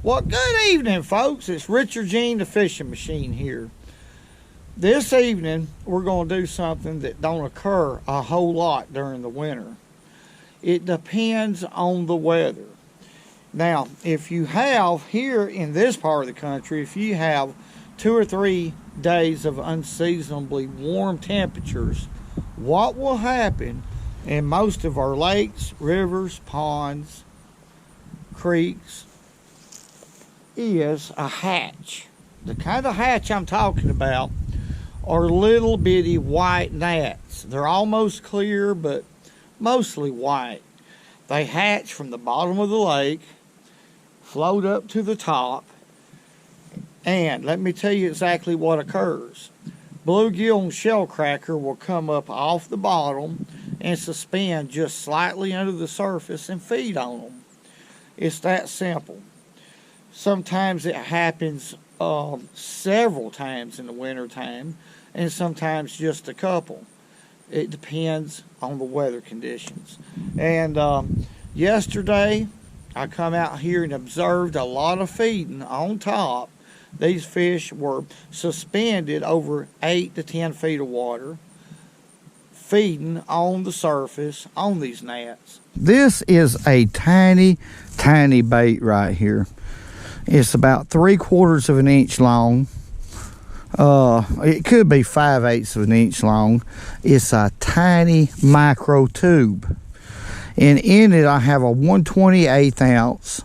Well, good evening, folks. It's Richard Gene, the fishing machine here. This evening, we're going to do something that don't occur a whole lot during the winter. It depends on the weather. Now, if you have here in this part of the country, if you have 2 or 3 days of unseasonably warm temperatures, what will happen in most of our lakes, rivers, ponds, creeks, is a hatch. The kind of hatch I'm talking about are little bitty white gnats. They're almost clear, but mostly white. They hatch from the bottom of the lake, float up to the top, and let me tell you exactly what occurs. Bluegill and shellcracker will come up off the bottom and suspend just slightly under the surface and feed on them. It's that simple. Sometimes it happens several times in the winter time, and sometimes just a couple. It depends on the weather conditions. And yesterday, I come out here and observed a lot of feeding on top. These fish were suspended over 8 to 10 feet of water, feeding on the surface on these gnats. This is a tiny, tiny bait right here. It's about 3/4 of an inch long. It could be 5/8 of an inch long. It's a tiny micro tube. And in it I have a 1/28 ounce,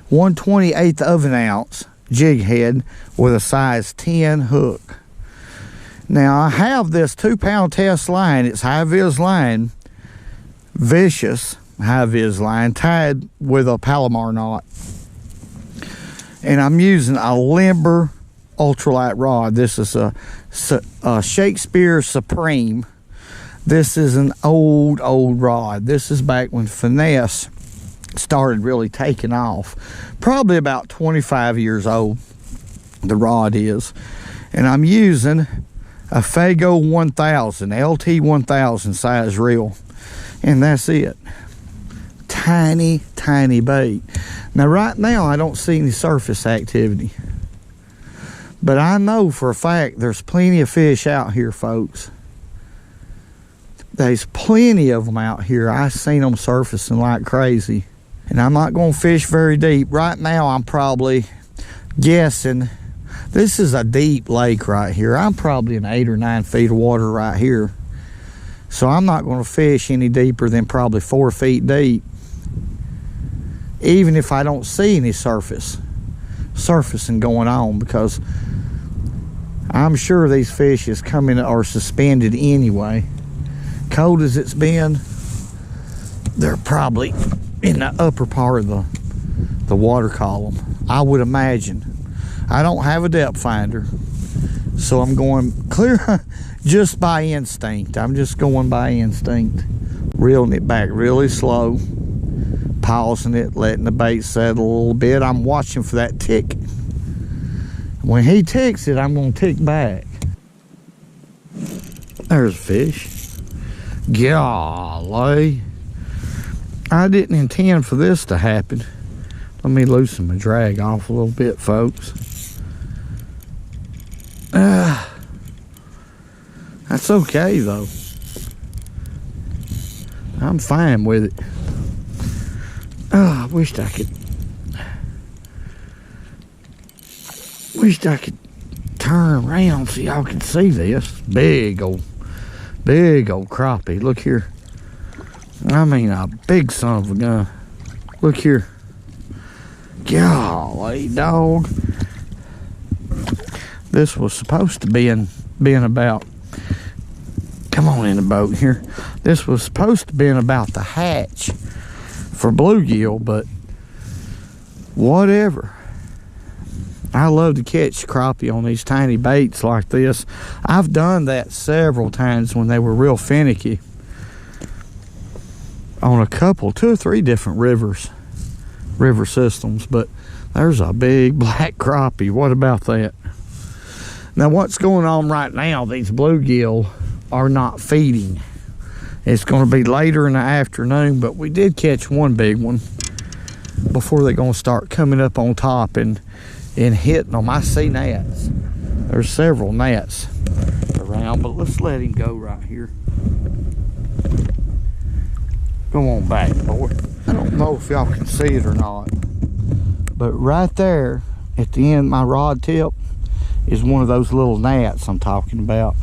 1/28 of an ounce jig head with a size 10 hook. Now I have this 2-pound test line. It's high-vis line, vicious high-vis line, tied with a Palomar knot. And I'm using a limber ultralight rod. This is a Shakespeare Supreme. This is an old rod. This is back when finesse started really taking off. Probably about 25 years old, the rod is. And I'm using a Fago 1000, LT 1000 size reel. And that's it. Tiny, tiny bait. Now right now I don't see any surface activity, but I know for a fact there's plenty of fish out here, folks. There's plenty of them out here. I've seen them surfacing like crazy, and I'm not going to fish very deep right now. I'm probably guessing this is a deep lake right here. I'm probably in 8 or 9 feet of water right here, so I'm not going to fish any deeper than probably 4 feet deep, even if I don't see any surfacing going on, because I'm sure these fish is coming or suspended anyway. Cold as it's been, they're probably in the upper part of the water column, I would imagine. I don't have a depth finder, so I'm going clear just by instinct. I'm just going by instinct, reeling it back really slow, pausing it, letting the bait settle a little bit. I'm watching for that tick. When he ticks it, I'm going to tick back. There's a fish. Golly. I didn't intend for this to happen. Let me loosen my drag off a little bit, folks. That's okay, though. I'm fine with it. Oh, I wished I could turn around so y'all can see this. Big old crappie. Look here. I mean, a big son of a gun. Look here. Golly, dog. This was supposed to be about, come on in the boat here. This was supposed to be about the hatch for bluegill, but whatever. I love to catch crappie on these tiny baits like this. I've done that several times when they were real finicky on a couple, 2 or 3 different river systems, but there's a big black crappie. What about that? Now what's going on right now, these bluegill are not feeding. It's going to be later in the afternoon, but we did catch one big one. before they're gonna start coming up on top and hitting them. I see gnats. There's several gnats around, but let's let him go right here. Go on back, boy. I don't know if y'all can see it or not, but right there at the end of my rod tip is one of those little gnats I'm talking about.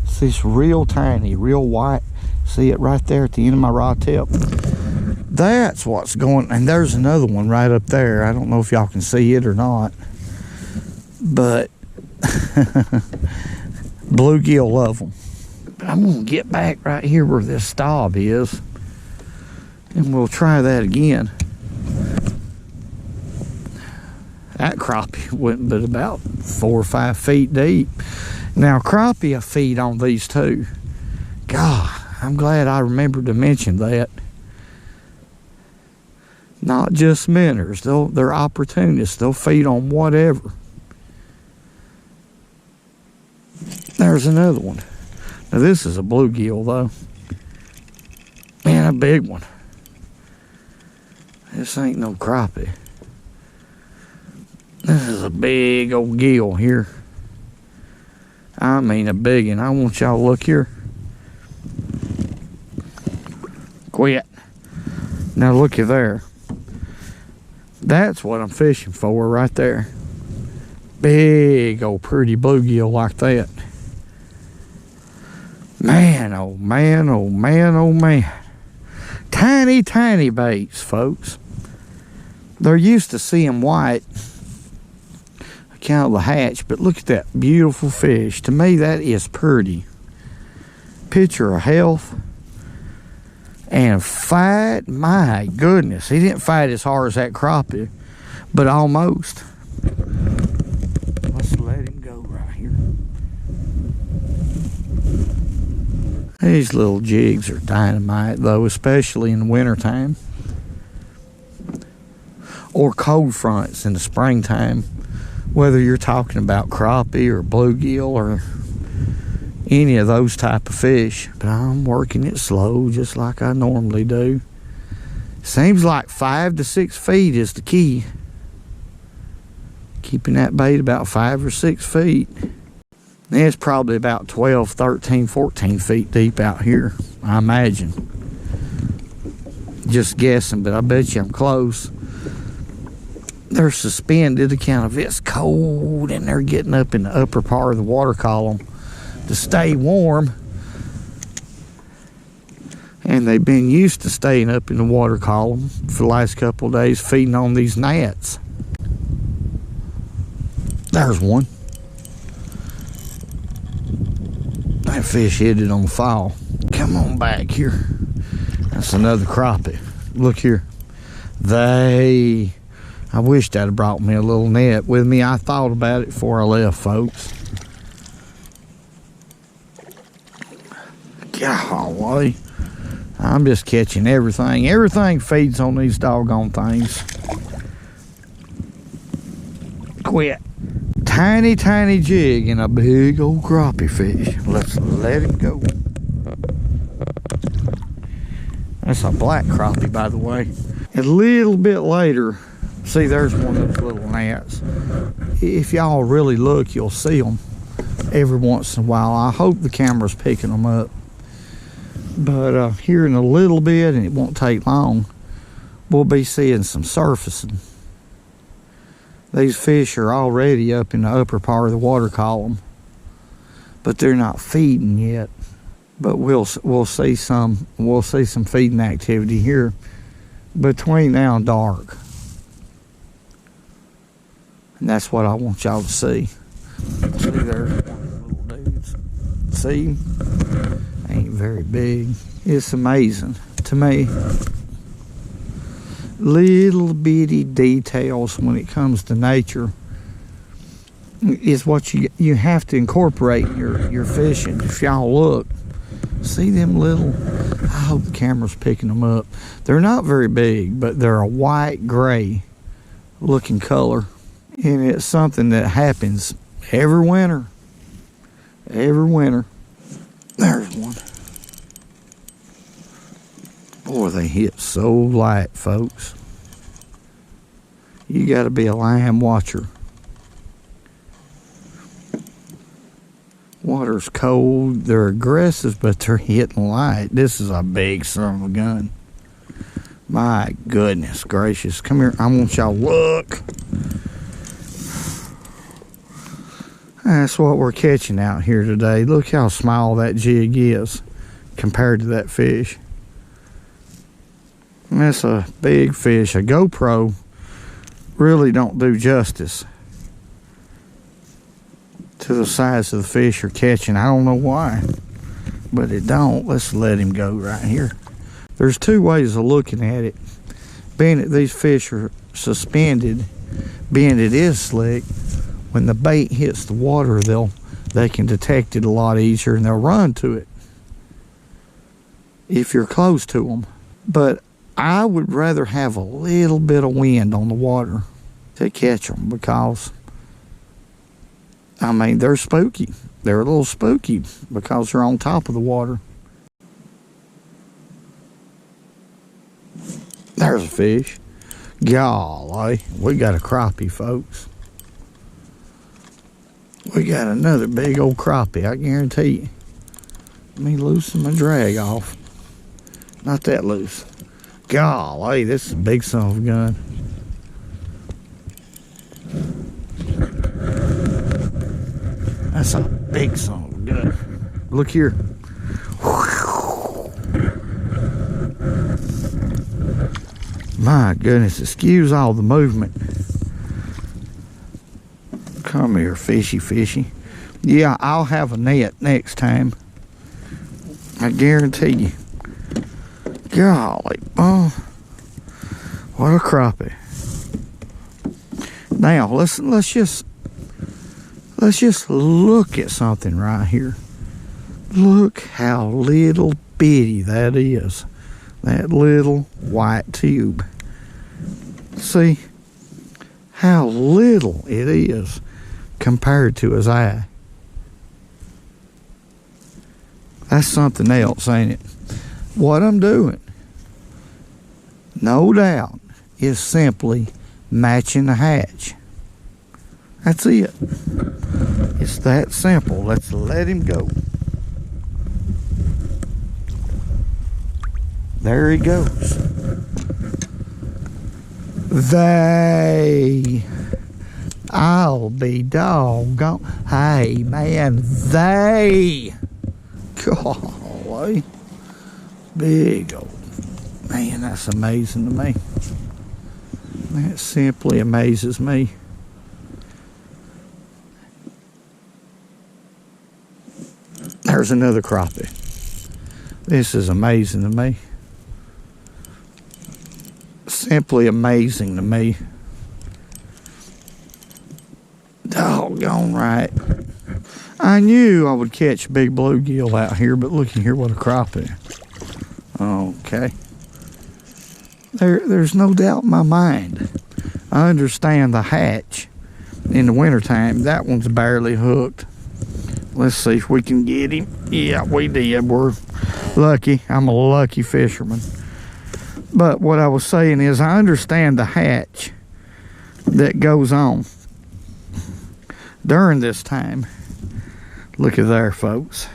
See, it's real tiny, real white. See it right there at the end of my rod tip? That's what's going, and there's another one right up there. I don't know if y'all can see it or not, but bluegill love them. But I'm gonna get back right here where this stop is, and we'll try that again. That crappie went but about 4 or 5 feet deep. Now crappie feed on these too. God, I'm glad I remembered to mention that. Not just minnows, they're opportunists. They'll feed on whatever. There's another one. Now this is a bluegill though. Man, a big one. This ain't no crappie. This is a big old gill here. I mean a big one. I want y'all to look here. Quit. Now looky there. That's what I'm fishing for right there. Big old pretty bluegill like that. Man, oh man, oh man, oh man. Tiny, tiny baits, folks. They're used to seeing white. Count the hatch, but look at that beautiful fish. To me, that is pretty. Picture of health and fight. My goodness, he didn't fight as hard as that crappie, but almost. Let's let him go right here. These little jigs are dynamite though, especially in the wintertime or cold fronts in the springtime. Whether you're talking about crappie or bluegill or any of those type of fish. But I'm working it slow just like I normally do. Seems like 5 to 6 feet is the key. Keeping that bait about 5 or 6 feet. And it's probably about 12, 13, 14 feet deep out here, I imagine. Just guessing, but I bet you I'm close. They're suspended account of it's cold and they're getting up in the upper part of the water column to stay warm, and they've been used to staying up in the water column for the last couple of days feeding on these gnats. There's one. That fish hit it on the fall. Come on back here. That's another crappie. Look here. I wished I'd have brought me a little net with me. I thought about it before I left, folks. Golly. I'm just catching everything. Everything feeds on these doggone things. Quit. Tiny, tiny jig and a big old crappie fish. Let's let him go. That's a black crappie, by the way. A little bit later, see, there's one of those little gnats. If y'all really look, you'll see them every once in a while. I hope the camera's picking them up. But here in a little bit, and it won't take long, we'll be seeing some surfacing. These fish are already up in the upper part of the water column, but they're not feeding yet. But we'll see some feeding activity here between now and dark. And that's what I want y'all to see. See, there's one of the little dudes. See? Ain't very big. It's amazing to me. Little bitty details when it comes to nature is what you have to incorporate in your fishing. If y'all look, see them little, I hope the camera's picking them up. They're not very big, but they're a white gray looking color. And it's something that happens every winter. Every winter. There's one. Boy, they hit so light, folks. You got to be a line watcher. Water's cold. They're aggressive, but they're hitting light. This is a big son of a gun. My goodness gracious. Come here. I want y'all to look. That's what we're catching out here today. Look how small that jig is compared to that fish. That's a big fish. A GoPro really don't do justice to the size of the fish you're catching. I don't know why, but it don't. Let's let him go right here. There's two ways of looking at it. Being that these fish are suspended, being it is slick, when the bait hits the water, they can detect it a lot easier and they'll run to it if you're close to them. But I would rather have a little bit of wind on the water to catch them, because I mean, they're spooky. They're a little spooky because they're on top of the water. There's a fish. Golly, we got a crappie, folks. We got another big old crappie, I guarantee you. Let me loosen my drag off. Not that loose. Golly, this is a big son of a gun. That's a big son of a gun. Look here. My goodness, excuse all the movement. Come here, fishy, fishy. Yeah, I'll have a net next time. I guarantee you. Golly, oh, what a crappie. Now, let's just look at something right here. Look how little bitty that is. That little white tube. See how little it is compared to his eye. That's something else, ain't it? What I'm doing, no doubt, is simply matching the hatch. That's it. It's that simple. Let's let him go. There he goes. I'll be doggone. Hey, man, golly. Big old, man, that's amazing to me. That simply amazes me. There's another crappie. This is amazing to me. Simply amazing to me. Doggone right. I knew I would catch big bluegill out here, but look here, what a crappie. Okay. There's no doubt in my mind. I understand the hatch in the wintertime. That one's barely hooked. Let's see if we can get him. Yeah, we did. We're lucky. I'm a lucky fisherman. But what I was saying is, I understand the hatch that goes on during this time. Look at there, folks.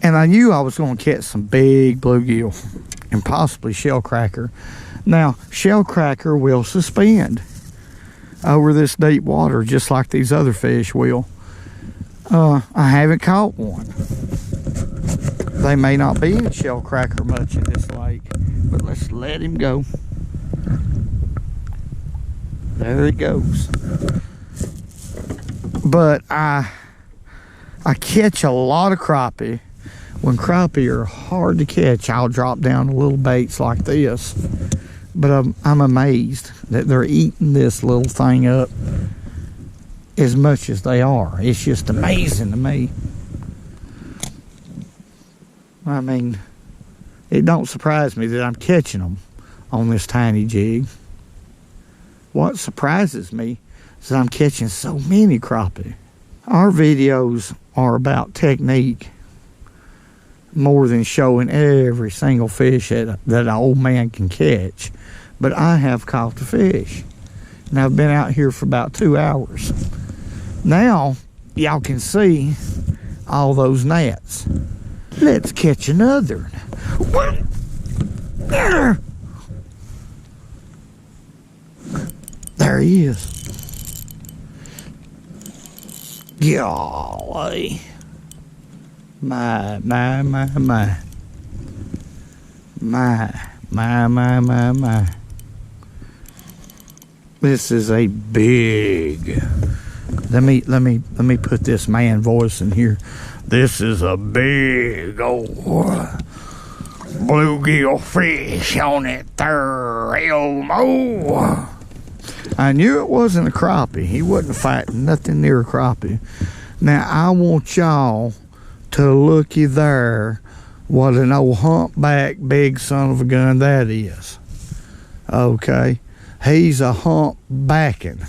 And I knew I was going to catch some big bluegill and possibly shellcracker. Now, shellcracker will suspend over this deep water just like these other fish will. I haven't caught one. They may not be in shellcracker much in this lake, but let's let him go. There he goes. But I catch a lot of crappie. When crappie are hard to catch, I'll drop down little baits like this. But I'm amazed that they're eating this little thing up as much as they are. It's just amazing to me. I mean, it don't surprise me that I'm catching them on this tiny jig. What surprises me is that I'm catching so many crappie. Our videos are about technique more than showing every single fish that an old man can catch. But I have caught the fish. And I've been out here for about 2 hours. Now, y'all can see all those gnats. Let's catch another. There he is. Golly. My. This is a big. Let me put this man voice in here. This is a big old bluegill fish on it there, Elmo. I knew it wasn't a crappie. He wasn't fighting nothing near a crappie. Now I want y'all to looky there. What an old humpback big son of a gun that is. Okay. He's a humpbacking.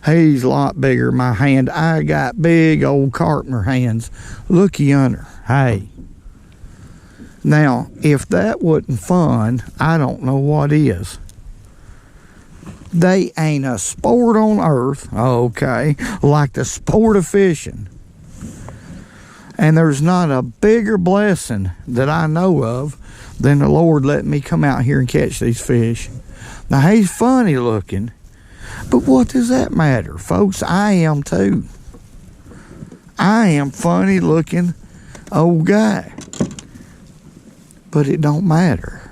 He's a lot bigger than my hand. I got big old carpenter hands. Looky under. Hey. Now, if that wasn't fun, I don't know what is. They ain't a sport on earth, okay, like the sport of fishing. And there's not a bigger blessing that I know of than the Lord letting me come out here and catch these fish. Now, he's funny looking, but what does that matter, folks? I am too. I am funny looking old guy. But it don't matter.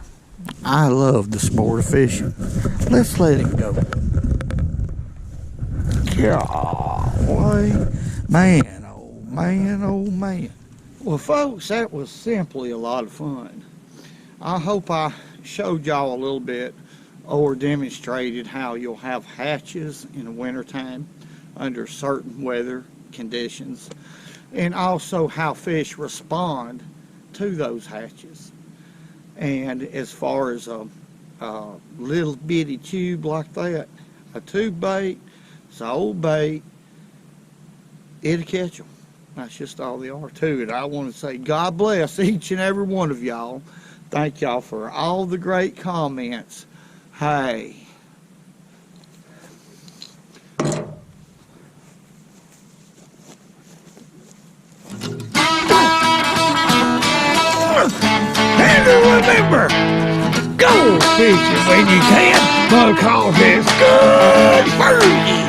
I love the sport of fishing. Let's let him go. Golly. Man, oh man, oh man. Well, folks, that was simply a lot of fun. I hope I showed y'all a little bit or demonstrated how you'll have hatches in the wintertime under certain weather conditions, and also how fish respond to those hatches. And as far as a little bitty tube like that, a tube bait, it's an old bait, it'll catch them. That's just all they are to it. I want to say God bless each and every one of y'all. Thank y'all for all the great comments. Hey. And remember, go fishing when you can, because it's good for you.